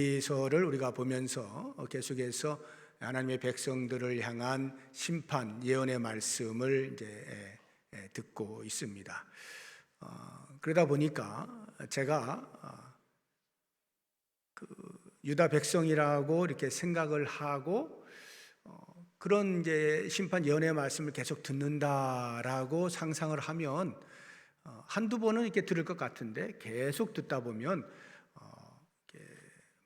이서를 우리가 보면서 계속해서 하나님의 백성들을 향한 심판 예언의 말씀을 이제 듣고 있습니다. 그러다 보니까 제가 그 유다 백성이라고 이렇게 생각을 하고 그런 이제 심판 예언의 말씀을 계속 듣는다라고 상상을 하면 한두 번은 이렇게 들을 것 같은데 계속 듣다 보면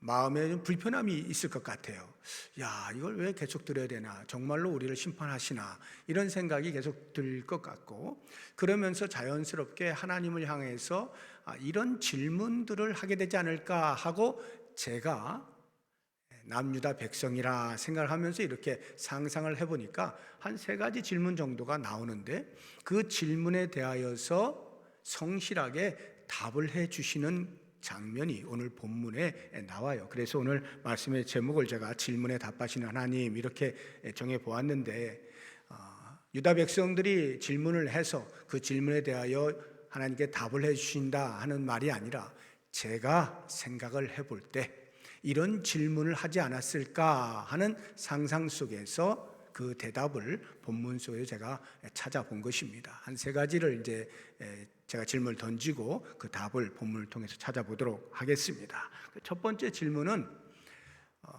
마음에 좀 불편함이 있을 것 같아요. 야, 이걸 왜 계속 들어야 되나? 정말로 우리를 심판하시나? 이런 생각이 계속 들 것 같고, 그러면서 자연스럽게 하나님을 향해서 이런 질문들을 하게 되지 않을까 하고 제가 남유다 백성이라 생각을 하면서 이렇게 상상을 해보니까 한 3가지 질문 정도가 나오는데, 그 질문에 대하여서 성실하게 답을 해주시는 장면이 오늘 본문에 나와요. 그래서 오늘 말씀의 제목을 제가 질문에 답하시는 하나님 이렇게 정해 보았는데, 유다 백성들이 질문을 해서 그 질문에 대하여 하나님께 답을 해주신다 하는 말이 아니라, 제가 생각을 해볼 때 이런 질문을 하지 않았을까 하는 상상 속에서 그 대답을 본문 속에 제가 찾아본 것입니다. 한 3가지를 이제 제가 질문을 던지고 그 답을 본문을 통해서 찾아보도록 하겠습니다. 첫 번째 질문은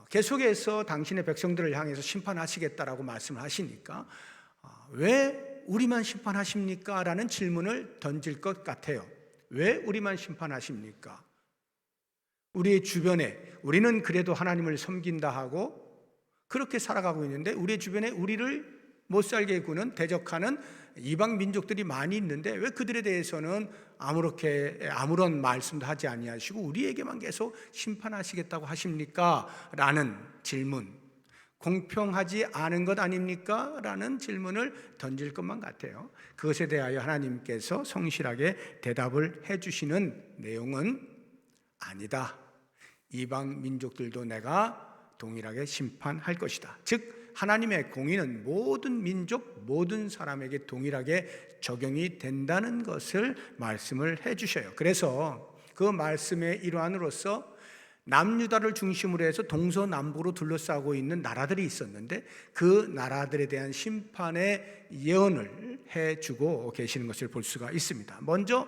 계속해서 당신의 백성들을 향해서 심판하시겠다라고 말씀을 하시니까 왜 우리만 심판하십니까? 라는 질문을 던질 것 같아요. 왜 우리만 심판하십니까? 우리의 주변에 우리는 그래도 하나님을 섬긴다 하고 그렇게 살아가고 있는데, 우리 주변에 우리를 못 살게 구는 대적하는 이방 민족들이 많이 있는데 왜 그들에 대해서는 아무런 말씀도 하지 아니하시고 우리에게만 계속 심판하시겠다고 하십니까? 라는 질문, 공평하지 않은 것 아닙니까? 라는 질문을 던질 것만 같아요. 그것에 대하여 하나님께서 성실하게 대답을 해주시는 내용은 아니다. 이방 민족들도 내가 동일하게 심판할 것이다. 즉 하나님의 공의는 모든 민족, 모든 사람에게 동일하게 적용이 된다는 것을 말씀을 해주셔요. 그래서 그 말씀의 일환으로서 남유다를 중심으로 해서 동서남북으로 둘러싸고 있는 나라들이 있었는데, 그 나라들에 대한 심판의 예언을 해주고 계시는 것을 볼 수가 있습니다. 먼저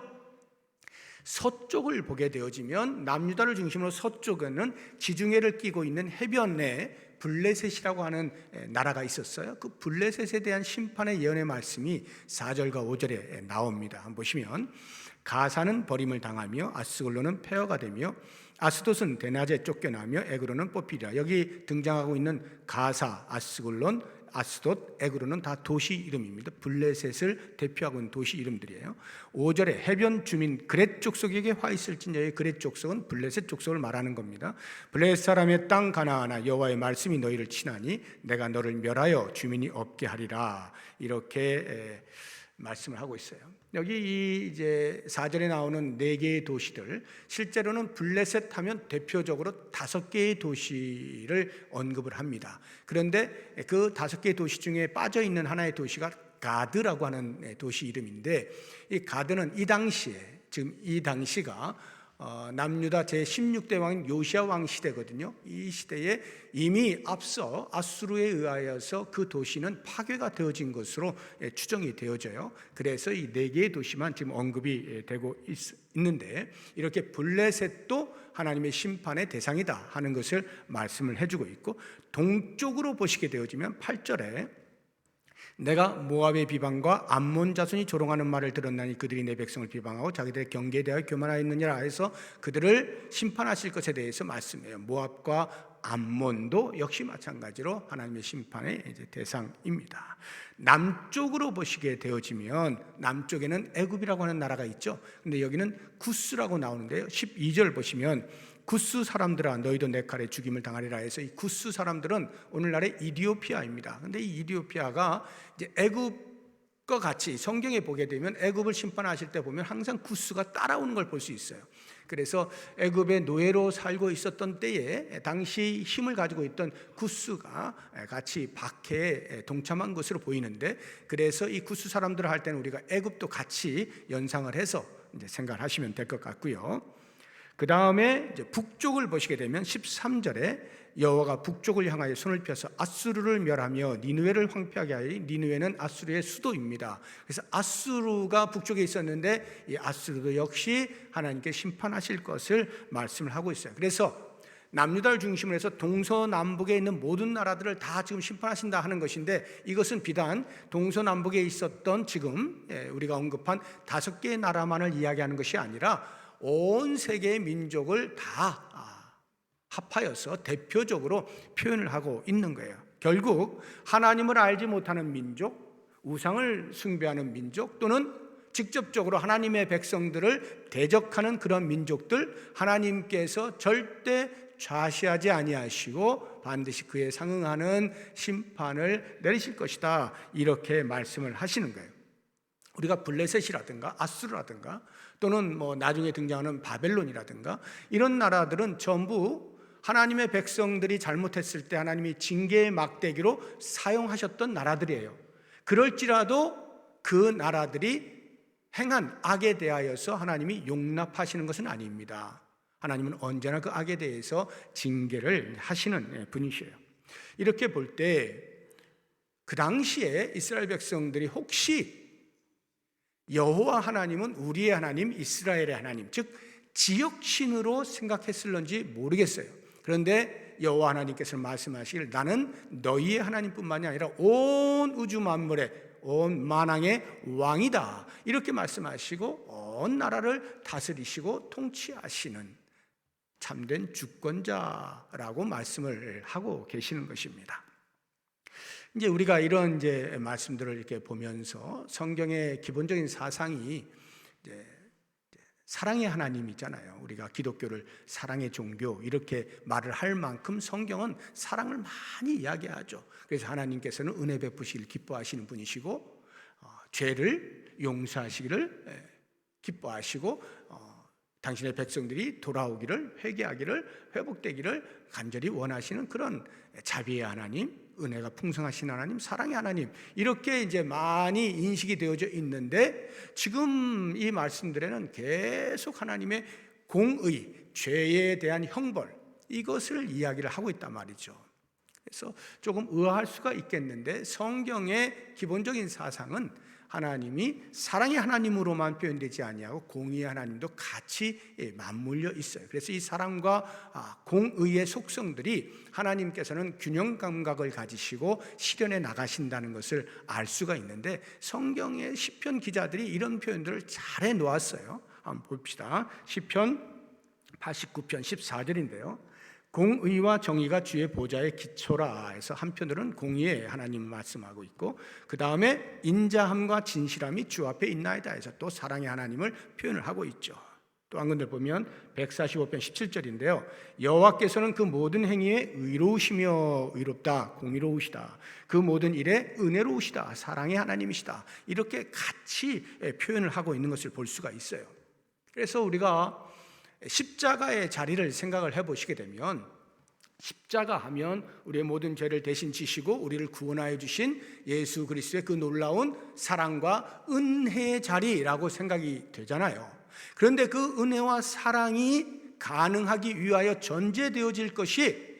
서쪽을 보게 되어지면 남유다를 중심으로 서쪽에는 지중해를 끼고 있는 해변에 블레셋이라고 하는 나라가 있었어요. 그 블레셋에 대한 심판의 예언의 말씀이 4절과 5절에 나옵니다. 한번 보시면, 가사는 버림을 당하며 아스글론은 폐허가 되며 아스돗은 대낮에 쫓겨나며 에그론은 뽑히리라. 여기 등장하고 있는 가사, 아스글론, 아스돗, 에그론은 다 도시 이름입니다. 블레셋을 대표하고 있는 도시 이름들이에요. 5절에 해변 주민 그렛 족속에게 화 있을진저의 그렛 족속은 블레셋 족속을 말하는 겁니다. 블레셋 사람의 땅 가나안아, 여호와의 말씀이 너희를 치나니 내가 너를 멸하여 주민이 없게 하리라. 이렇게 말씀을 하고 있어요. 여기 이제 4절에 나오는 4개의 도시들, 실제로는 블레셋 하면 대표적으로 5개의 도시를 언급을 합니다. 그런데 그 5개의 도시 중에 빠져 있는 하나의 도시가 가드라고 하는 도시 이름인데, 이 가드는 이 당시에, 지금 이 당시가 남유다 제16대 왕인 요시야 왕 시대거든요. 이 시대에 이미 앞서 아수르에 의하여서 그 도시는 파괴가 되어진 것으로 추정이 되어져요. 그래서 이 4개의 도시만 지금 언급이 되고 있는데, 이렇게 블레셋도 하나님의 심판의 대상이다 하는 것을 말씀을 해주고 있고, 동쪽으로 보시게 되어지면 8절에 내가 모압의 비방과 암몬 자손이 조롱하는 말을 들었나니 그들이 내 백성을 비방하고 자기들의 경계에 대하여 교만하였느니라 해서 그들을 심판하실 것에 대해서 말씀해요. 모압과 암몬도 역시 마찬가지로 하나님의 심판의 대상입니다. 남쪽으로 보시게 되어지면 남쪽에는 애굽이라고 하는 나라가 있죠. 근데 여기는 구스라고 나오는데요. 12절 보시면 구스 사람들아 너희도 내 칼에 죽임을 당하리라 해서, 이 구스 사람들은 오늘날의 이디오피아입니다. 근데 이 이디오피아가 이제 애굽과 같이 성경에 보게 되면 애굽을 심판하실 때 보면 항상 구스가 따라오는 걸 볼 수 있어요. 그래서 애굽의 노예로 살고 있었던 때에 당시 힘을 가지고 있던 구스가 같이 박해에 동참한 것으로 보이는데, 그래서 이 구스 사람들을 할 때는 우리가 애굽도 같이 연상을 해서 이제 생각을 하시면 될 것 같고요. 그 다음에 이제 북쪽을 보시게 되면 13절에 여호와가 북쪽을 향하여 손을 펴서 아수르를 멸하며 니느웨를 황폐하게 하여 니느웨는 아수르의 수도입니다. 그래서 아수르가 북쪽에 있었는데 이 아수르도 역시 하나님께 심판하실 것을 말씀을 하고 있어요. 그래서 남유다를 중심으로 해서 동서남북에 있는 모든 나라들을 다 지금 심판하신다 하는 것인데, 이것은 비단 동서남북에 있었던 지금 우리가 언급한 5개의 나라만을 이야기하는 것이 아니라 온 세계의 민족을 다 합하여서 대표적으로 표현을 하고 있는 거예요. 결국 하나님을 알지 못하는 민족, 우상을 숭배하는 민족, 또는 직접적으로 하나님의 백성들을 대적하는 그런 민족들, 하나님께서 절대 좌시하지 아니하시고 반드시 그에 상응하는 심판을 내리실 것이다, 이렇게 말씀을 하시는 거예요. 우리가 블레셋이라든가 아수르라든가 또는 나중에 등장하는 바벨론이라든가 이런 나라들은 전부 하나님의 백성들이 잘못했을 때 하나님이 징계의 막대기로 사용하셨던 나라들이에요. 그럴지라도 그 나라들이 행한 악에 대하여서 하나님이 용납하시는 것은 아닙니다. 하나님은 언제나 그 악에 대해서 징계를 하시는 분이셔요. 이렇게 볼 때 그 당시에 이스라엘 백성들이 혹시 여호와 하나님은 우리의 하나님, 이스라엘의 하나님, 즉 지역신으로 생각했을런지 모르겠어요. 그런데 여호와 하나님께서는 말씀하시길 나는 너희의 하나님뿐만이 아니라 온 우주 만물의 온 만왕의 왕이다, 이렇게 말씀하시고 온 나라를 다스리시고 통치하시는 참된 주권자라고 말씀을 하고 계시는 것입니다. 이제 우리가 이런 말씀들을 이렇게 보면서 성경의 기본적인 사상이 사랑의 하나님이잖아요. 우리가 기독교를 사랑의 종교 이렇게 말을 할 만큼 성경은 사랑을 많이 이야기하죠. 그래서 하나님께서는 은혜 베푸시길 기뻐하시는 분이시고 죄를 용서하시기를 기뻐하시고 당신의 백성들이 돌아오기를, 회개하기를, 회복되기를 간절히 원하시는 그런 자비의 하나님, 은혜가 풍성하신 하나님, 사랑의 하나님, 이렇게 많이 인식이 되어져 있는데, 지금 이 말씀들에는 계속 하나님의 공의, 죄에 대한 형벌, 이것을 이야기를 하고 있단 말이죠. 그래서 조금 의아할 수가 있겠는데, 성경의 기본적인 사상은 하나님이 사랑의 하나님으로만 표현되지 아니하고 공의의 하나님도 같이 맞물려 있어요. 그래서 이 사랑과 공의의 속성들이 하나님께서는 균형 감각을 가지시고 실현해 나가신다는 것을 알 수가 있는데, 성경의 시편 기자들이 이런 표현들을 잘 해놓았어요. 한번 봅시다. 시편 89편 14절인데요 공의와 정의가 주의 보좌의 기초라 해서 한편으로는 공의의 하나님 말씀하고 있고, 그 다음에 인자함과 진실함이 주 앞에 있나이다 해서 또 사랑의 하나님을 표현을 하고 있죠. 또 한 군데 보면 145편 17절인데요 여호와께서는 그 모든 행위에 의로우시며 의롭다, 공의로우시다, 그 모든 일에 은혜로우시다, 사랑의 하나님이시다, 이렇게 같이 표현을 하고 있는 것을 볼 수가 있어요. 그래서 우리가 십자가의 자리를 생각을 해보시게 되면, 십자가 하면 우리의 모든 죄를 대신 지시고 우리를 구원하여 주신 예수 그리스도의 그 놀라운 사랑과 은혜의 자리라고 생각이 되잖아요. 그런데 그 은혜와 사랑이 가능하기 위하여 전제되어질 것이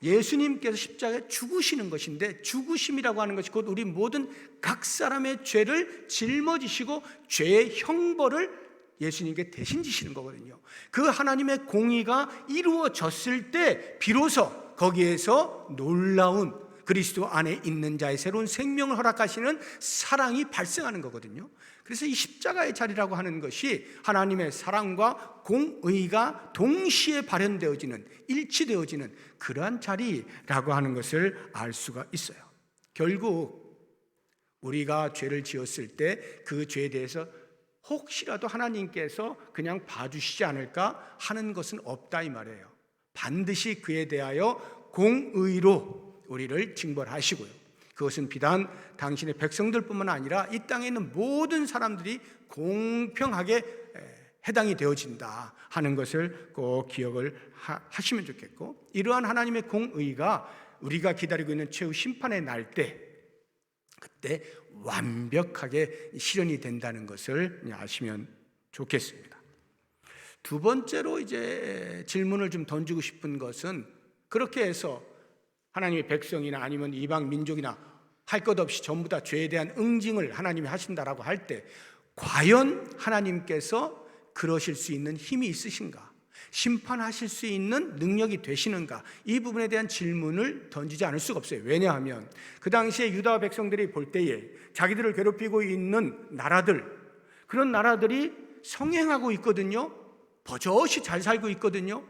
예수님께서 십자가에 죽으시는 것인데, 죽으심이라고 하는 것이 곧 우리 모든 각 사람의 죄를 짊어지시고 죄의 형벌을 예수님께 대신 지시는 거거든요. 그 하나님의 공의가 이루어졌을 때 비로소 거기에서 놀라운 그리스도 안에 있는 자의 새로운 생명을 허락하시는 사랑이 발생하는 거거든요. 그래서 이 십자가의 자리라고 하는 것이 하나님의 사랑과 공의가 동시에 발현되어지는, 일치되어지는 그러한 자리라고 하는 것을 알 수가 있어요. 결국 우리가 죄를 지었을 때 그 죄에 대해서 혹시라도 하나님께서 그냥 봐주시지 않을까 하는 것은 없다 이 말이에요. 반드시 그에 대하여 공의로 우리를 징벌하시고요, 그것은 비단 당신의 백성들뿐만 아니라 이 땅에 있는 모든 사람들이 공평하게 해당이 되어진다 하는 것을 꼭 기억을 하시면 좋겠고, 이러한 하나님의 공의가 우리가 기다리고 있는 최후 심판의 날 때, 그때 완벽하게 실현이 된다는 것을 아시면 좋겠습니다. 두 번째로 이제 질문을 좀 던지고 싶은 것은, 그렇게 해서 하나님의 백성이나 아니면 이방 민족이나 할 것 없이 전부 다 죄에 대한 응징을 하나님이 하신다라고 할 때, 과연 하나님께서 그러실 수 있는 힘이 있으신가? 심판하실 수 있는 능력이 되시는가? 이 부분에 대한 질문을 던지지 않을 수가 없어요. 왜냐하면 그 당시에 유다 백성들이 볼 때에 자기들을 괴롭히고 있는 나라들, 그런 나라들이 성행하고 있거든요. 버젓이 잘 살고 있거든요.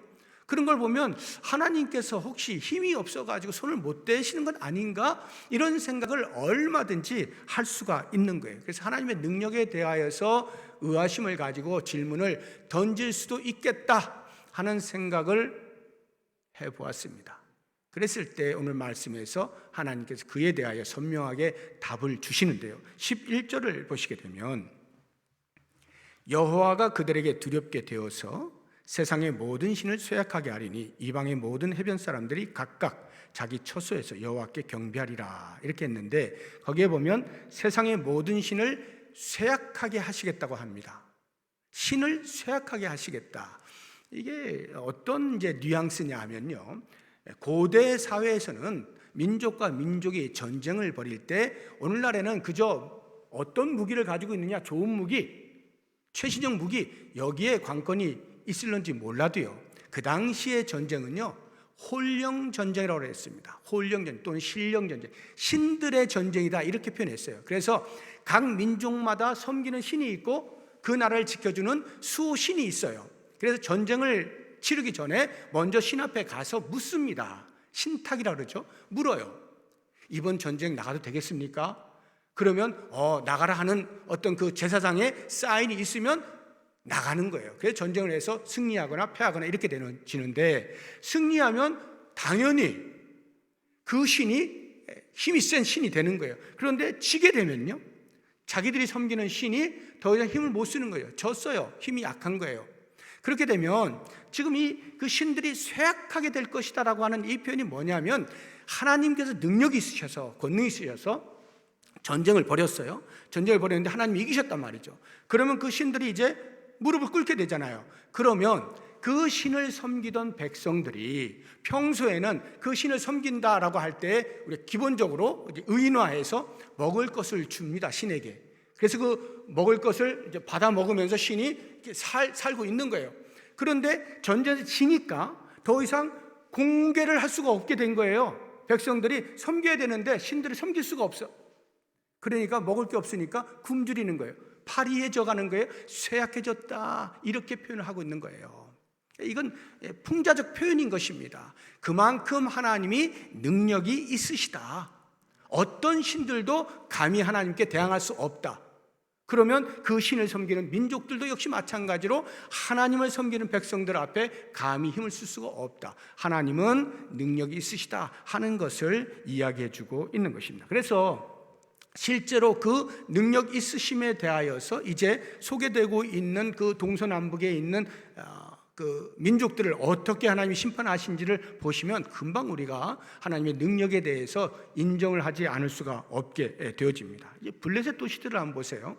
그런 걸 보면 하나님께서 혹시 힘이 없어가지고 손을 못 대시는 건 아닌가? 이런 생각을 얼마든지 할 수가 있는 거예요. 그래서 하나님의 능력에 대하여서 의아심을 가지고 질문을 던질 수도 있겠다 하는 생각을 해보았습니다. 그랬을 때 오늘 말씀에서 하나님께서 그에 대하여 선명하게 답을 주시는데요, 11절을 보시게 되면 여호와가 그들에게 두렵게 되어서 세상의 모든 신을 쇠약하게 하리니 이방의 모든 해변 사람들이 각각 자기 처소에서 여호와께 경배하리라, 이렇게 했는데, 거기에 보면 세상의 모든 신을 쇠약하게 하시겠다고 합니다. 신을 쇠약하게 하시겠다. 이게 어떤 이제 뉘앙스냐 하면요, 고대 사회에서는 민족과 민족이 전쟁을 벌일 때 오늘날에는 그저 어떤 무기를 가지고 있느냐, 좋은 무기, 최신형 무기, 여기에 관건이 있을런지 몰라도요, 그 당시의 전쟁은요 홀령 전쟁이라고 했습니다. 홀령 전쟁 또는 신령 전쟁, 신들의 전쟁이다, 이렇게 표현했어요. 그래서 각 민족마다 섬기는 신이 있고 그 나라를 지켜주는 수호신이 있어요. 그래서 전쟁을 치르기 전에 먼저 신 앞에 가서 묻습니다. 신탁이라고 그러죠. 물어요. 이번 전쟁 나가도 되겠습니까? 그러면 나가라 하는 어떤 그 제사장의 사인이 있으면 나가는 거예요. 그래서 전쟁을 해서 승리하거나 패하거나 이렇게 되지는데, 승리하면 당연히 그 신이 힘이 센 신이 되는 거예요. 그런데 지게 되면요, 자기들이 섬기는 신이 더 이상 힘을 못 쓰는 거예요. 졌어요. 힘이 약한 거예요. 그렇게 되면 지금 그 신들이 쇠약하게 될 것이다라고 하는 이 표현이 뭐냐면, 하나님께서 능력이 있으셔서, 권능이 있으셔서 전쟁을 벌였어요. 전쟁을 벌였는데 하나님이 이기셨단 말이죠. 그러면 그 신들이 이제 무릎을 꿇게 되잖아요. 그러면 그 신을 섬기던 백성들이 평소에는 그 신을 섬긴다라고 할 때 우리 기본적으로 의인화해서 먹을 것을 줍니다, 신에게. 그래서 그 먹을 것을 이제 받아 먹으면서 신이 살고 있는 거예요. 그런데 전쟁에서 지니까 더 이상 공개를 할 수가 없게 된 거예요. 백성들이 섬겨야 되는데 신들을 섬길 수가 없어. 그러니까 먹을 게 없으니까 굶주리는 거예요. 파리해져 가는 거예요. 쇠약해졌다, 이렇게 표현을 하고 있는 거예요. 이건 풍자적 표현인 것입니다. 그만큼 하나님이 능력이 있으시다. 어떤 신들도 감히 하나님께 대항할 수 없다. 그러면 그 신을 섬기는 민족들도 역시 마찬가지로 하나님을 섬기는 백성들 앞에 감히 힘을 쓸 수가 없다. 하나님은 능력이 있으시다 하는 것을 이야기해 주고 있는 것입니다. 그래서 실제로 그 능력 있으심에 대하여서 이제 소개되고 있는 그 동서남북에 있는 그 민족들을 어떻게 하나님이 심판하신지를 보시면 금방 우리가 하나님의 능력에 대해서 인정을 하지 않을 수가 없게 되어집니다. 이제 블레셋 도시들을 한번 보세요.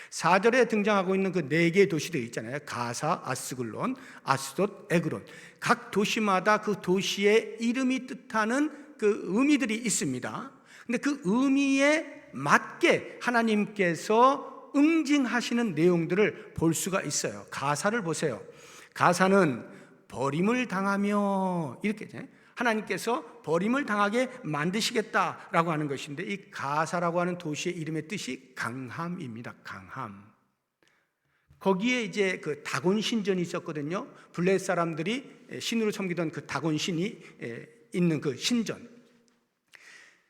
4절에 등장하고 있는 그 4개의 도시들 있잖아요. 가사, 아스글론, 아스돗, 에그론. 각 도시마다 그 도시의 이름이 뜻하는 그 의미들이 있습니다. 근데 그 의미에 맞게 하나님께서 응징하시는 내용들을 볼 수가 있어요. 가사를 보세요. 가사는 버림을 당하며, 이렇게 하나님께서 버림을 당하게 만드시겠다라고 하는 것인데, 이 가사라고 하는 도시의 이름의 뜻이 강함입니다. 강함. 거기에 이제 그 다곤 신전이 있었거든요. 블레셋 사람들이 신으로 섬기던 그 다곤 신이 있는 그 신전.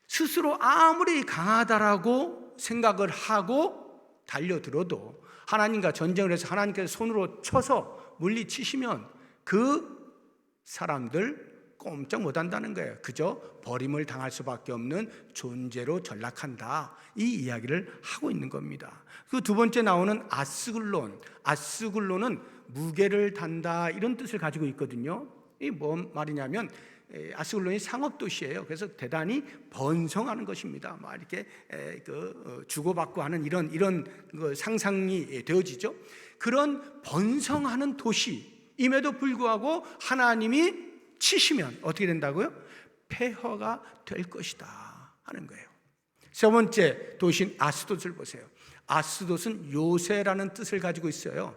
스스로 아무리 강하다라고 생각을 하고 달려들어도 하나님과 전쟁을 해서 하나님께서 손으로 쳐서 물리치시면 그 사람들 꼼짝 못한다는 거예요. 그저 버림을 당할 수밖에 없는 존재로 전락한다, 이 이야기를 하고 있는 겁니다. 그 두 번째 나오는 아스글론, 아스글론은 무게를 단다, 이런 뜻을 가지고 있거든요. 이 뭔 말이냐면 아스글론이 상업도시예요. 그래서 대단히 번성하는 것입니다. 막 이렇게 주고받고 하는 이런 상상이 되어지죠. 그런 번성하는 도시, 임에도 불구하고 하나님이 치시면 어떻게 된다고요? 폐허가 될 것이다 하는 거예요. 세 번째 도시인 아스돗을 보세요. 아스돗은 요새라는 뜻을 가지고 있어요.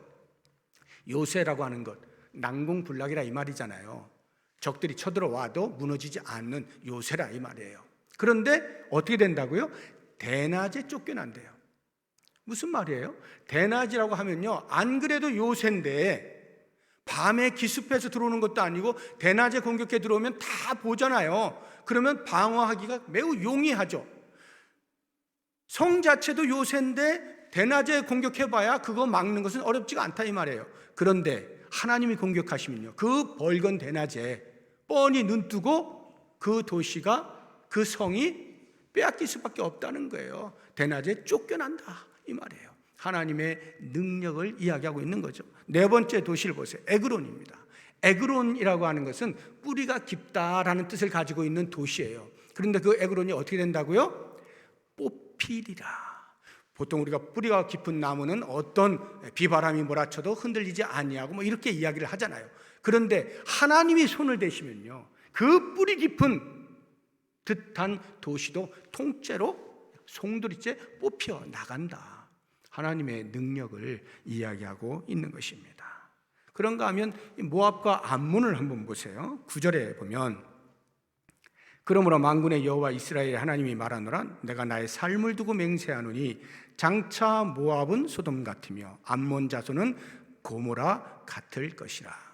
요새라고 하는 것, 난공불락이라 이 말이잖아요. 적들이 쳐들어와도 무너지지 않는 요새라 이 말이에요. 그런데 어떻게 된다고요? 대낮에 쫓겨난대요. 무슨 말이에요? 대낮이라고 하면요, 안 그래도 요새인데 밤에 기습해서 들어오는 것도 아니고 대낮에 공격해 들어오면 다 보잖아요. 그러면 방어하기가 매우 용이하죠. 성 자체도 요새인데 대낮에 공격해봐야 그거 막는 것은 어렵지가 않다 이 말이에요. 그런데 하나님이 공격하시면요, 그 벌건 대낮에 뻔히 눈뜨고 그 도시가, 그 성이 빼앗길 수밖에 없다는 거예요. 대낮에 쫓겨난다 이 말이에요. 하나님의 능력을 이야기하고 있는 거죠. 네 번째 도시를 보세요. 에그론입니다. 에그론이라고 하는 것은 뿌리가 깊다라는 뜻을 가지고 있는 도시예요. 그런데 그 에그론이 어떻게 된다고요? 뽑히리라. 보통 우리가 뿌리가 깊은 나무는 어떤 비바람이 몰아쳐도 흔들리지 아니하고 뭐 이렇게 이야기를 하잖아요. 그런데 하나님이 손을 대시면요, 그 뿌리 깊은 듯한 도시도 통째로 송두리째 뽑혀 나간다. 하나님의 능력을 이야기하고 있는 것입니다. 그런가 하면 모압과 암몬을 한번 보세요. 9절에 보면, 그러므로 만군의 여호와 이스라엘 하나님이 말하노라, 내가 나의 삶을 두고 맹세하노니 장차 모압은 소돔 같으며 암몬 자손은 고모라 같을 것이라.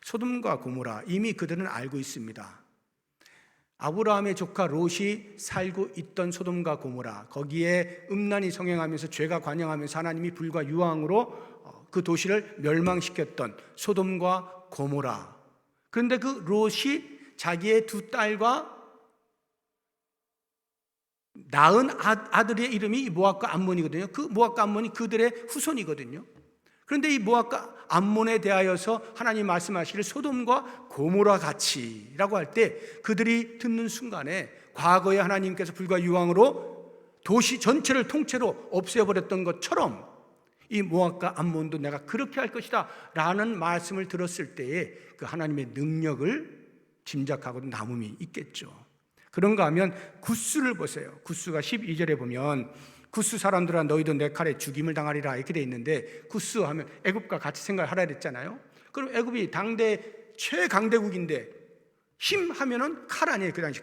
소돔과 고모라, 이미 그들은 알고 있습니다. 아브라함의 조카 롯이 살고 있던 소돔과 고모라, 거기에 음란이 성행하면서 죄가 관영하면서 하나님이 불과 유황으로 그 도시를 멸망시켰던 소돔과 고모라. 그런데 그 롯이 자기의 두 딸과 낳은 아들의 이름이 모압과 암몬이거든요. 그 모압과 암몬이 그들의 후손이거든요. 그런데 이 모압과 암몬에 대하여서 하나님 말씀하시기를 소돔과 고모라 같이라고 할 때 그들이 듣는 순간에 과거에 하나님께서 불과 유황으로 도시 전체를 통째로 없애버렸던 것처럼 이 모압과 암몬도 내가 그렇게 할 것이다 라는 말씀을 들었을 때에 그 하나님의 능력을 짐작하고 남음이 있겠죠. 그런가 하면 구스를 보세요. 구스가 12절에 보면, 구스 사람들아 너희도 내 칼에 죽임을 당하리라 이렇게 돼 있는데, 구스 하면 애굽과 같이 생각하라 그랬잖아요. 그럼 애굽이 당대 최강대국인데 힘 하면은 칼 아니에요. 그 당시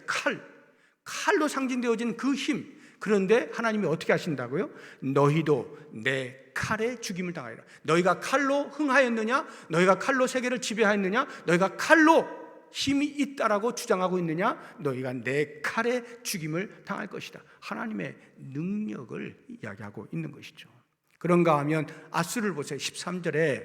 칼로 상징되어진 그 힘. 그런데 하나님이 어떻게 하신다고요? 너희도 내 칼에 죽임을 당하리라. 너희가 칼로 흥하였느냐? 너희가 칼로 세계를 지배하였느냐? 너희가 칼로 힘이 있다라고 주장하고 있느냐? 너희가 내 칼에 죽임을 당할 것이다. 하나님의 능력을 이야기하고 있는 것이죠. 그런가 하면 아수르를 보세요. 13절에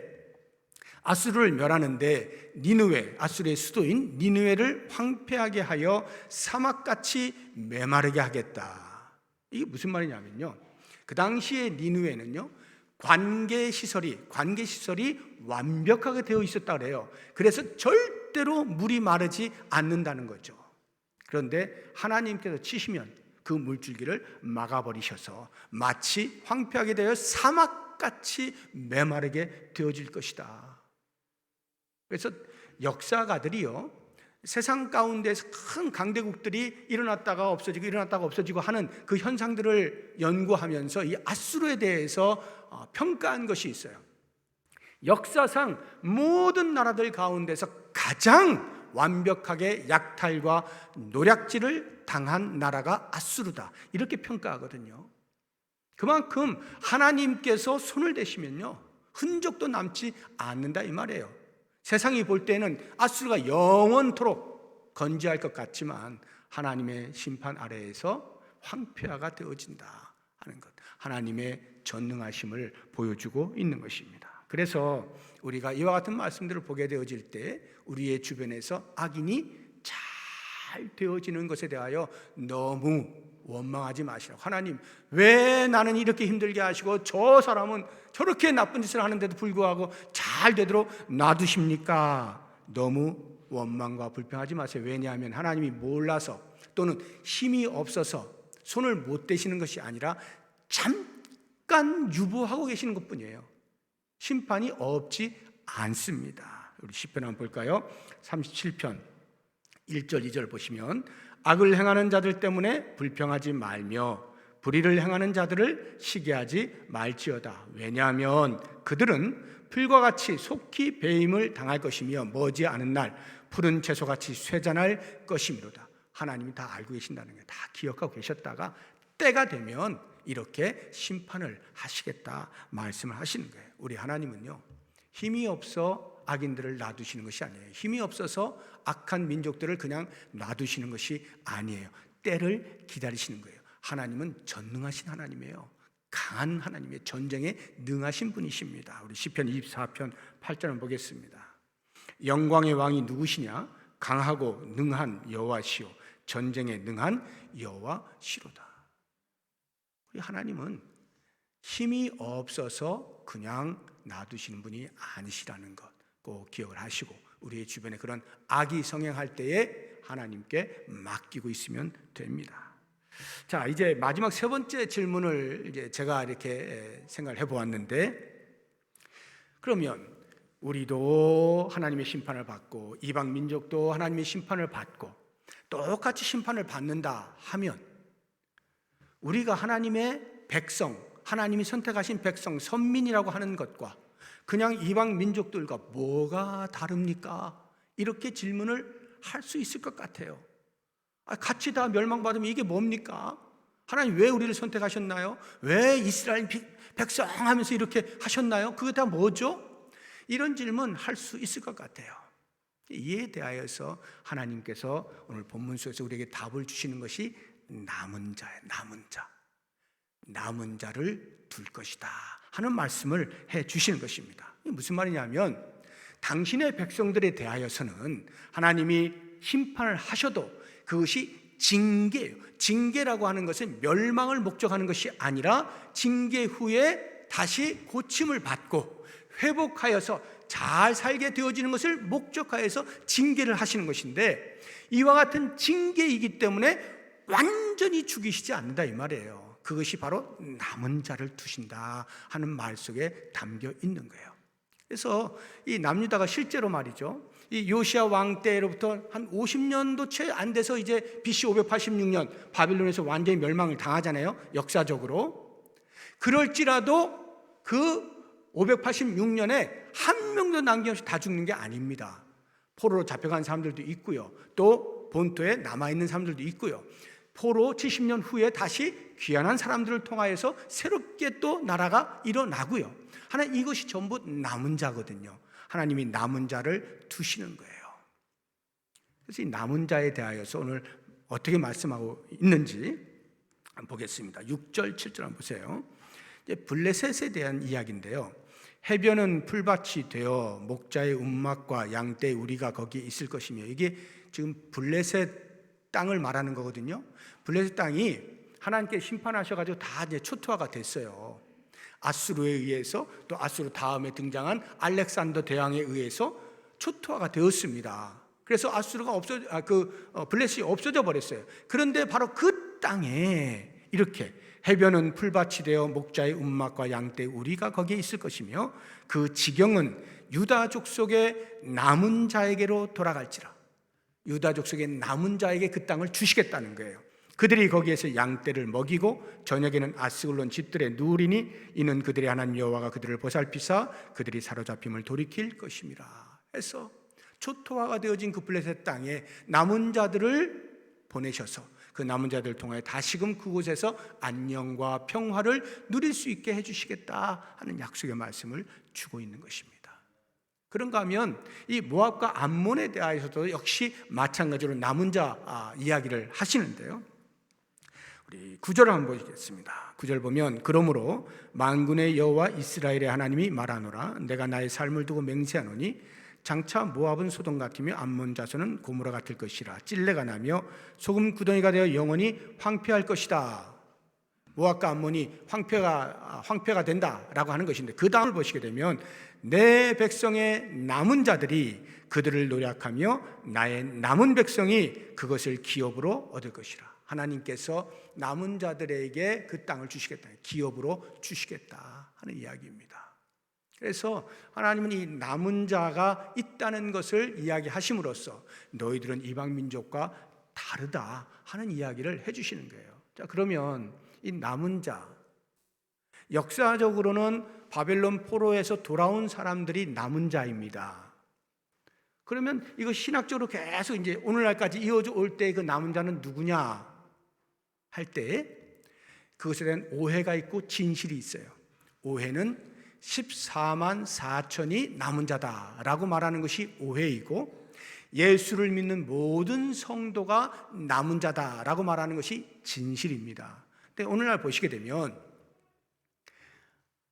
아수르를 멸하는데 니느웨, 아수르의 수도인 니느웨를 황폐하게 하여 사막같이 메마르게 하겠다. 이게 무슨 말이냐면요, 그 당시에 니느웨는요 관계시설이 완벽하게 되어 있었다 그래요. 그래서 절대로 물이 마르지 않는다는 거죠. 그런데 하나님께서 치시면 그 물줄기를 막아버리셔서 마치 황폐하게 되어 사막같이 메마르게 되어질 것이다. 그래서 역사가들이요, 세상 가운데서 큰 강대국들이 일어났다가 없어지고 하는 그 현상들을 연구하면서 이 아수르에 대해서 평가한 것이 있어요. 역사상 모든 나라들 가운데서 가장 완벽하게 약탈과 노략질을 당한 나라가 아수르다, 이렇게 평가하거든요. 그만큼 하나님께서 손을 대시면요 흔적도 남지 않는다 이 말이에요. 세상이 볼 때는 아수르가 영원토록 건재할 것 같지만 하나님의 심판 아래에서 황폐화가 되어진다 하는 것, 하나님의 전능하심을 보여주고 있는 것입니다. 그래서 우리가 이와 같은 말씀들을 보게 되어질 때 우리의 주변에서 악인이 잘 되어지는 것에 대하여 너무 원망하지 마시라고. 하나님, 왜 나는 이렇게 힘들게 하시고 저 사람은 저렇게 나쁜 짓을 하는데도 불구하고 잘 되도록 놔두십니까? 너무 원망과 불평하지 마세요. 왜냐하면 하나님이 몰라서 또는 힘이 없어서 손을 못 대시는 것이 아니라 잠깐 유보하고 계시는 것뿐이에요. 심판이 없지 않습니다. 우리 시편 한번 볼까요? 37편 1절 2절 보시면 악을 행하는 자들 때문에 불평하지 말며 불의를 행하는 자들을 시기하지 말지어다. 왜냐하면 그들은 풀과 같이 속히 배임을 당할 것이며 머지않은 날 푸른 채소같이 쇠잔할 것이미로다. 하나님이 다 알고 계신다는 게 다 기억하고 계셨다가 때가 되면 이렇게 심판을 하시겠다 말씀을 하시는 거예요. 우리 하나님은요, 힘이 없어 악인들을 놔두시는 것이 아니에요. 힘이 없어서 악한 민족들을 그냥 놔두시는 것이 아니에요. 때를 기다리시는 거예요. 하나님은 전능하신 하나님이에요. 강한 하나님의 전쟁에 능하신 분이십니다. 우리 시편 24편 8절을 보겠습니다. 영광의 왕이 누구시냐? 강하고 능한 여호와시요 전쟁에 능한 여호와시로다. 우리 하나님은 힘이 없어서 그냥 놔두시는 분이 아니시라는 것 꼭 기억을 하시고 우리의 주변에 그런 악이 성행할 때에 하나님께 맡기고 있으면 됩니다. 자, 이제 마지막 세 번째 질문을 이제 제가 이렇게 생각을 해보았는데, 그러면 우리도 하나님의 심판을 받고 이방 민족도 하나님의 심판을 받고 똑같이 심판을 받는다 하면 우리가 하나님의 백성, 하나님이 선택하신 백성, 선민이라고 하는 것과 그냥 이방 민족들과 뭐가 다릅니까? 이렇게 질문을 할 수 있을 것 같아요. 같이 다 멸망받으면 이게 뭡니까? 하나님 왜 우리를 선택하셨나요? 왜 이스라엘 백성 하면서 이렇게 하셨나요? 그게 다 뭐죠? 이런 질문 할 수 있을 것 같아요. 이에 대하여서 하나님께서 오늘 본문 속에서 우리에게 답을 주시는 것이 남은 자예요. 남은 자를 둘 것이다 하는 말씀을 해 주시는 것입니다. 이게 무슨 말이냐면 당신의 백성들에 대하여서는 하나님이 심판을 하셔도 그것이 징계예요. 징계라고 하는 것은 멸망을 목적하는 것이 아니라 징계 후에 다시 고침을 받고 회복하여서 잘 살게 되어지는 것을 목적하여서 징계를 하시는 것인데, 이와 같은 징계이기 때문에 완전히 죽이시지 않는다 이 말이에요. 그것이 바로 남은 자를 두신다 하는 말 속에 담겨 있는 거예요. 그래서 이 남유다가 실제로 말이죠, 이 요시야 왕 때로부터 한 50년도 채 안 돼서 이제 BC 586년 바빌론에서 완전히 멸망을 당하잖아요, 역사적으로. 그럴지라도 그 586년에 한 명도 남김없이 다 죽는 게 아닙니다. 포로로 잡혀간 사람들도 있고요, 또 본토에 남아있는 사람들도 있고요, 포로 70년 후에 다시 귀환한 사람들을 통하여서 새롭게 또 나라가 일어나고요. 하나님 이것이 전부 남은 자거든요. 하나님이 남은 자를 두시는 거예요. 그래서 이 남은 자에 대하여서 오늘 어떻게 말씀하고 있는지 한번 보겠습니다. 6절 7절 한번 보세요. 이제 블레셋에 대한 이야기인데요, 해변은 풀밭이 되어 목자의 움막과 양떼의 우리가 거기에 있을 것이며, 이게 지금 블레셋 땅을 말하는 거거든요. 블레셋 땅이 하나님께 심판하셔가지고 다 이제 초토화가 됐어요. 아수르에 의해서, 또 아수르 다음에 등장한 알렉산더 대왕에 의해서 초토화가 되었습니다. 그래서 아수르가 블레셋이 없어져 버렸어요. 그런데 바로 그 땅에 이렇게 해변은 풀밭이 되어 목자의 움막과 양떼의 우리가 거기에 있을 것이며 그 지경은 유다 족속의 남은 자에게로 돌아갈지라. 유다 족속의 남은 자에게 그 땅을 주시겠다는 거예요. 그들이 거기에서 양떼를 먹이고 저녁에는 아스글론 집들에 누우리니 이는 그들의 하나님 여호와가 그들을 보살피사 그들이 사로잡힘을 돌이킬 것임이라. 해서 초토화가 되어진 그 블레셋 땅에 남은 자들을 보내셔서 그 남은 자들을 통하여 다시금 그곳에서 안녕과 평화를 누릴 수 있게 해주시겠다 하는 약속의 말씀을 주고 있는 것입니다. 그런가 하면 이 모압과 암몬에 대하여서도 역시 마찬가지로 남은 자 이야기를 하시는데요, 우리 9절을 한번 보시겠습니다. 9절 보면 그러므로 만군의 여호와 이스라엘의 하나님이 말하노라. 내가 나의 삶을 두고 맹세하노니 장차 모압은 소돔 같으며 암몬 자손은 고모라 같을 것이라. 찔레가 나며 소금 구덩이가 되어 영원히 황폐할 것이다. 모압과 암몬이 황폐가 된다라고 하는 것인데, 그 다음을 보시게 되면 내 백성의 남은 자들이 그들을 노력하며 나의 남은 백성이 그것을 기업으로 얻을 것이라. 하나님께서 남은 자들에게 그 땅을 주시겠다, 기업으로 주시겠다 하는 이야기입니다. 그래서 하나님은 이 남은 자가 있다는 것을 이야기하심으로써 너희들은 이방 민족과 다르다 하는 이야기를 해주시는 거예요. 자, 그러면 이 남은 자, 역사적으로는 바벨론 포로에서 돌아온 사람들이 남은 자입니다. 그러면 이거 신학적으로 계속 이제 오늘날까지 이어져 올 때 그 남은 자는 누구냐 할 때 그것에 대한 오해가 있고 진실이 있어요. 오해는 14만 4천이 남은 자다라고 말하는 것이 오해이고, 예수를 믿는 모든 성도가 남은 자다라고 말하는 것이 진실입니다. 근데 오늘날 보시게 되면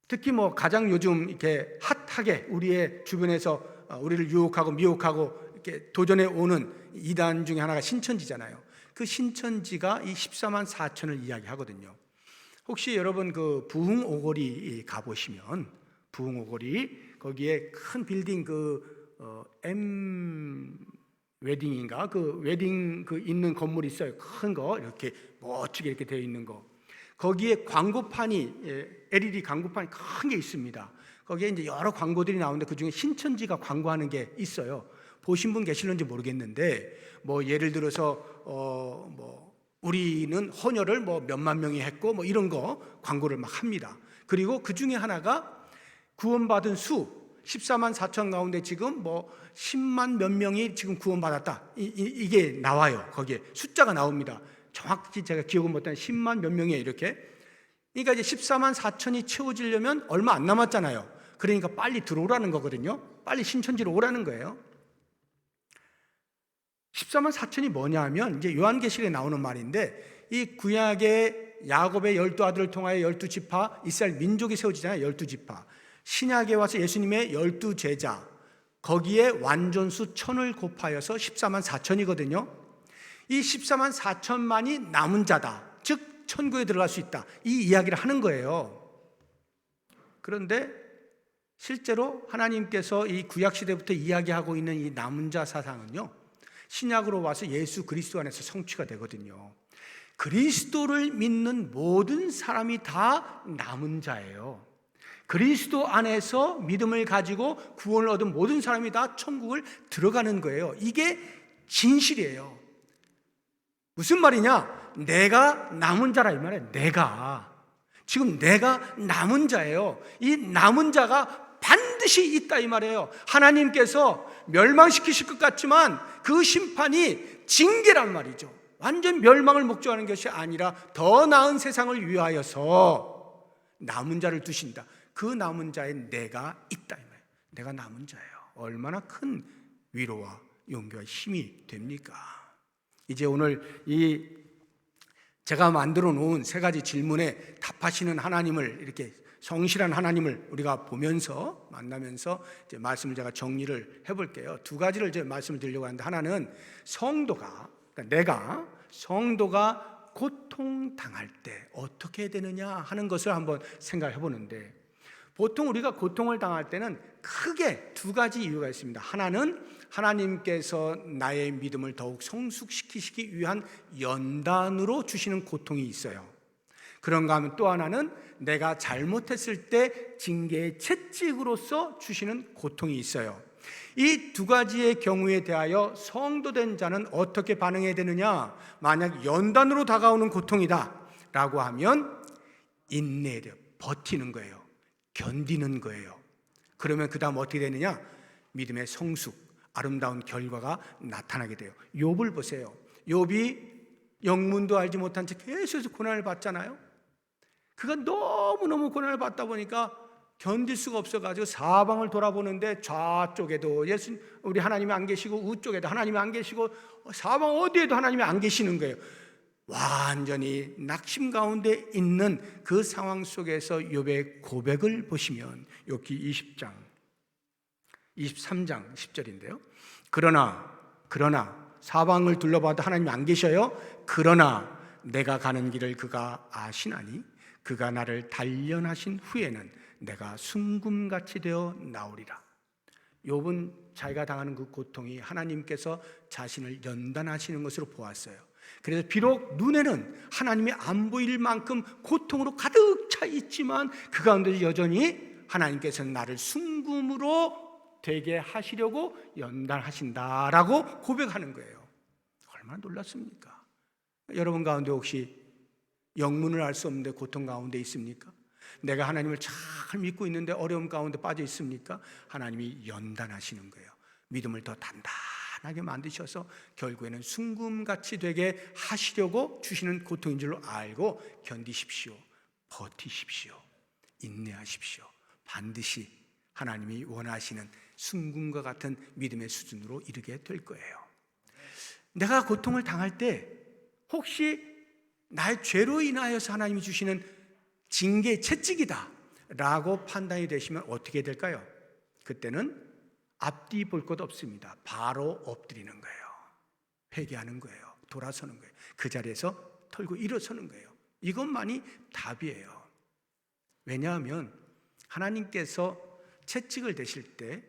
특히 가장 요즘 이렇게 핫하게 우리의 주변에서 우리를 유혹하고 미혹하고 이렇게 도전해 오는 이단 중에 하나가 신천지잖아요. 그 신천지가 이 14만 4천을 이야기하거든요. 혹시 여러분 그 부흥 오거리 가보시면 부흥 오거리 거기에 큰 빌딩 M 웨딩인가 그 웨딩 있는 건물이 있어요. 큰 거 이렇게 멋지게 이렇게 되어 있는 거. 거기에 광고판이 LED 광고판이 큰 게 있습니다. 거기에 이제 여러 광고들이 나오는데 그 중에 신천지가 광고하는 게 있어요. 보신 분 계실는지 모르겠는데 예를 들어서 우리는 헌혈을 몇만 명이 했고 이런 거 광고를 막 합니다. 그리고 그 중에 하나가 구원받은 수 14만 4천 가운데 지금 10만 몇 명이 지금 구원받았다. 이게 나와요. 거기에 숫자가 나옵니다. 정확히 제가 기억은 못하는 10만 몇 명이에요. 이렇게. 그러니까 이제 14만 4천이 채워지려면 얼마 안 남았잖아요. 그러니까 빨리 들어오라는 거거든요. 빨리 신천지로 오라는 거예요. 14만 4천이 뭐냐 하면 이제 요한계시록에 나오는 말인데, 이 구약의 야곱의 12아들을 통하여 12지파 이스라엘 민족이 세워지잖아요. 12지파. 신약에 와서 예수님의 12제자, 거기에 완전수 1000을 곱하여서 14만 4천이거든요. 이 14만 4천만이 남은 자다, 즉 천국에 들어갈 수 있다, 이 이야기를 하는 거예요. 그런데 실제로 하나님께서 이 구약시대부터 이야기하고 있는 이 남은 자 사상은요, 신약으로 와서 예수 그리스도 안에서 성취가 되거든요. 그리스도를 믿는 모든 사람이 다 남은 자예요. 그리스도 안에서 믿음을 가지고 구원을 얻은 모든 사람이 다 천국을 들어가는 거예요. 이게 진실이에요. 무슨 말이냐? 내가 남은 자라 이 말이에요. 지금 내가 남은 자예요. 이 남은 자가 반드시 있다 이 말이에요. 하나님께서 멸망시키실 것 같지만 그 심판이 징계란 말이죠. 완전 멸망을 목적하는 것이 아니라 더 나은 세상을 위하여서 남은 자를 두신다. 그 남은 자에 내가 있다 이 말이에요. 내가 남은 자예요. 얼마나 큰 위로와 용기와 힘이 됩니까? 이제 오늘 이 제가 만들어 놓은 세 가지 질문에 답하시는 하나님을, 이렇게 성실한 하나님을 우리가 보면서 만나면서 이제 말씀을 제가 정리를 해볼게요. 두 가지를 이제 말씀을 드리려고 하는데, 하나는 성도가, 그러니까 내가 성도가 고통당할 때 어떻게 되느냐 하는 것을 한번 생각해 보는데, 보통 우리가 고통을 당할 때는 크게 두 가지 이유가 있습니다. 하나는 하나님께서 나의 믿음을 더욱 성숙시키시기 위한 연단으로 주시는 고통이 있어요. 그런가 하면 또 하나는 내가 잘못했을 때 징계의 채찍으로서 주시는 고통이 있어요. 이 두 가지의 경우에 대하여 성도된 자는 어떻게 반응해야 되느냐? 만약 연단으로 다가오는 고통이다 라고 하면 인내해야 돼요. 버티는 거예요. 견디는 거예요. 그러면 그 다음 어떻게 되느냐? 믿음의 성숙, 아름다운 결과가 나타나게 돼요. 욥을 보세요. 욥이 영문도 알지 못한 채 계속해서 고난을 받잖아요. 그가 너무너무 고난을 받다 보니까 견딜 수가 없어가지고 사방을 돌아보는데 좌쪽에도 우리 하나님이 안 계시고 우쪽에도 하나님이 안 계시고 사방 어디에도 하나님이 안 계시는 거예요. 완전히 낙심 가운데 있는 그 상황 속에서 욥의 고백을 보시면 욥기 20장 23장 10절인데요. 그러나 사방을 둘러봐도 하나님이 안 계셔요. 그러나 내가 가는 길을 그가 아시나니 그가 나를 단련하신 후에는 내가 순금같이 되어 나오리라. 욥은 자기가 당하는 그 고통이 하나님께서 자신을 연단하시는 것으로 보았어요. 그래서 비록 눈에는 하나님이 안 보일 만큼 고통으로 가득 차 있지만 그 가운데 여전히 하나님께서는 나를 순금으로 되게 하시려고 연단하신다라고 고백하는 거예요. 얼마나 놀랍습니까? 여러분 가운데 혹시 영문을 알 수 없는데 고통 가운데 있습니까? 내가 하나님을 잘 믿고 있는데 어려움 가운데 빠져 있습니까? 하나님이 연단하시는 거예요. 믿음을 더 단단하게 만드셔서 결국에는 순금같이 되게 하시려고 주시는 고통인 줄로 알고 견디십시오. 버티십시오. 인내하십시오. 반드시 하나님이 원하시는 순금과 같은 믿음의 수준으로 이르게 될 거예요. 내가 고통을 당할 때 혹시 나의 죄로 인하여서 하나님이 주시는 징계, 채찍이다 라고 판단이 되시면 어떻게 될까요? 그때는 앞뒤 볼 것 없습니다. 바로 엎드리는 거예요. 회개하는 거예요. 돌아서는 거예요. 그 자리에서 털고 일어서는 거예요. 이것만이 답이에요. 왜냐하면 하나님께서 채찍을 대실 때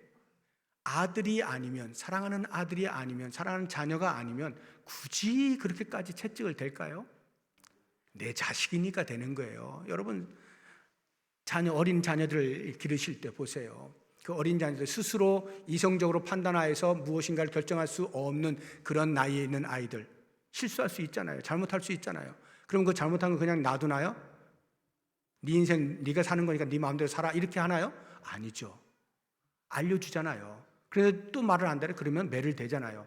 아들이 아니면, 사랑하는 아들이 아니면, 사랑하는 자녀가 아니면 굳이 그렇게까지 채찍을 댈까요? 내 자식이니까 되는 거예요. 여러분 어린 자녀들을 기르실 때 보세요. 그 어린 자녀들 스스로 이성적으로 판단하여서 무엇인가를 결정할 수 없는 그런 나이에 있는 아이들, 실수할 수 있잖아요. 잘못할 수 있잖아요. 그럼 그 잘못한 거 그냥 놔두나요? 네 인생 네가 사는 거니까 네 마음대로 살아 이렇게 하나요? 아니죠. 알려주잖아요. 그런데 또 말을 안 들어. 그러면 매를 대잖아요.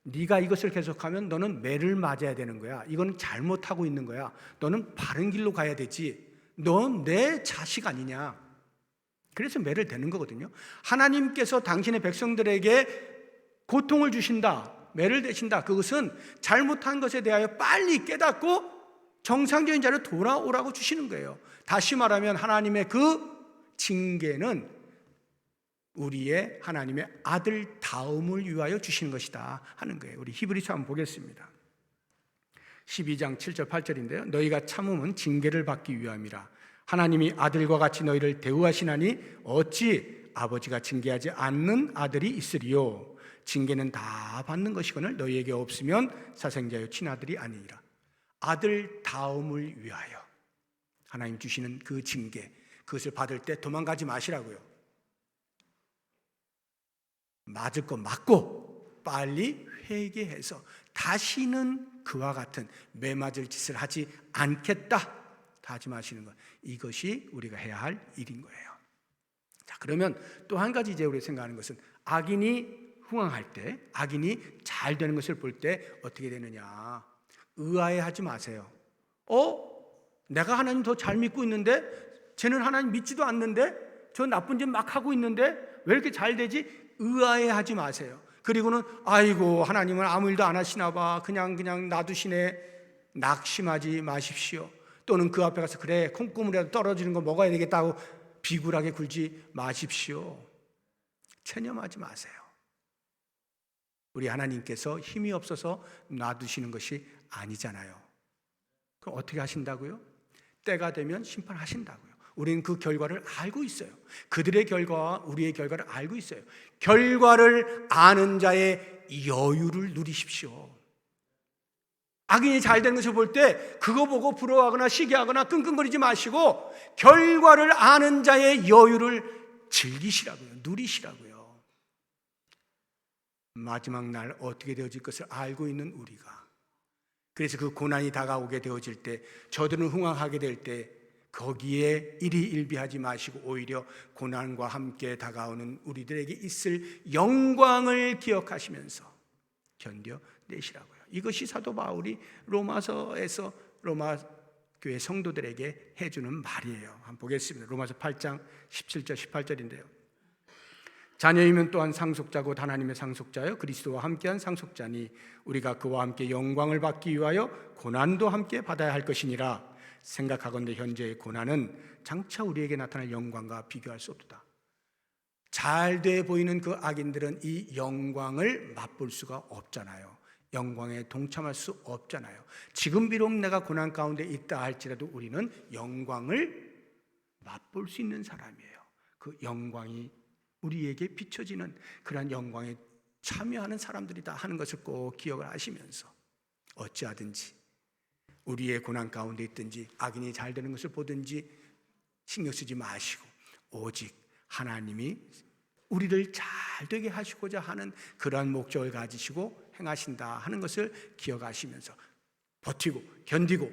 네가 이것을 계속하면 너는 매를 맞아야 되는 거야. 이거는 잘못하고 있는 거야. 너는 바른 길로 가야 되지. 넌 내 자식 아니냐. 그래서 매를 대는 거거든요. 하나님께서 당신의 백성들에게 고통을 주신다, 매를 대신다. 그것은 잘못한 것에 대하여 빨리 깨닫고 정상적인 자리로 돌아오라고 주시는 거예요. 다시 말하면 하나님의 그 징계는 우리의 하나님의 아들 다움을 위하여 주시는 것이다 하는 거예요. 우리 히브리서 한번 보겠습니다. 12장 7절 8절인데요. 너희가 참음은 징계를 받기 위함이라. 하나님이 아들과 같이 너희를 대우하시나니 어찌 아버지가 징계하지 않는 아들이 있으리요. 징계는 다 받는 것이거늘 너희에게 없으면 사생자여 친아들이 아니니라. 아들 다움을 위하여 하나님 주시는 그 징계, 그것을 받을 때 도망가지 마시라고요. 맞을 거 맞고 빨리 회개해서 다시는 그와 같은 매맞을 짓을 하지 않겠다 다짐하시는 것, 이것이 우리가 해야 할 일인 거예요. 자, 그러면 또 한 가지 이제 우리가 생각하는 것은 악인이 흥황할 때, 악인이 잘 되는 것을 볼 때 어떻게 되느냐. 의아해하지 마세요. 내가 하나님 더 잘 믿고 있는데 쟤는 하나님 믿지도 않는데 저 나쁜 짓 막 하고 있는데 왜 이렇게 잘 되지? 의아해하지 마세요. 그리고는 아이고 하나님은 아무 일도 안 하시나 봐, 그냥 놔두시네, 낙심하지 마십시오. 또는 그 앞에 가서 그래 콩고물이라도 떨어지는 거 먹어야 되겠다고 비굴하게 굴지 마십시오. 체념하지 마세요. 우리 하나님께서 힘이 없어서 놔두시는 것이 아니잖아요. 그럼 어떻게 하신다고요? 때가 되면 심판하신다고요. 우리는 그 결과를 알고 있어요. 그들의 결과와 우리의 결과를 알고 있어요. 결과를 아는 자의 여유를 누리십시오. 악인이 잘 되는 것을 볼 때 그거 보고 부러워하거나 시기하거나 끙끙거리지 마시고 결과를 아는 자의 여유를 즐기시라고요. 누리시라고요. 마지막 날 어떻게 되어질 것을 알고 있는 우리가, 그래서 그 고난이 다가오게 되어질 때, 저들은 흥황하게 될 때 거기에 일희일비하지 마시고 오히려 고난과 함께 다가오는 우리들에게 있을 영광을 기억하시면서 견뎌내시라고요. 이것이 사도 바울이 로마서에서 로마 교회 성도들에게 해주는 말이에요. 한번 보겠습니다. 로마서 8장 17절 18절인데요. 자녀이면 또한 상속자고 하나님의 상속자여 그리스도와 함께한 상속자니 우리가 그와 함께 영광을 받기 위하여 고난도 함께 받아야 할 것이니라. 생각하건대 현재의 고난은 장차 우리에게 나타날 영광과 비교할 수 없다. 잘 돼 보이는 그 악인들은 이 영광을 맛볼 수가 없잖아요. 영광에 동참할 수 없잖아요. 지금 비록 내가 고난 가운데 있다 할지라도 우리는 영광을 맛볼 수 있는 사람이에요. 그 영광이 우리에게 비춰지는 그러한 영광에 참여하는 사람들이다 하는 것을 꼭 기억을 하시면서 어찌하든지 우리의 고난 가운데 있든지 악인이 잘 되는 것을 보든지 신경 쓰지 마시고 오직 하나님이 우리를 잘 되게 하시고자 하는 그러한 목적을 가지시고 행하신다 하는 것을 기억하시면서 버티고 견디고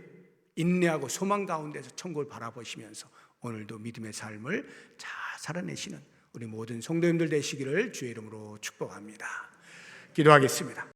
인내하고 소망 가운데서 천국을 바라보시면서 오늘도 믿음의 삶을 잘 살아내시는 우리 모든 성도님들 되시기를 주의 이름으로 축복합니다. 기도하겠습니다.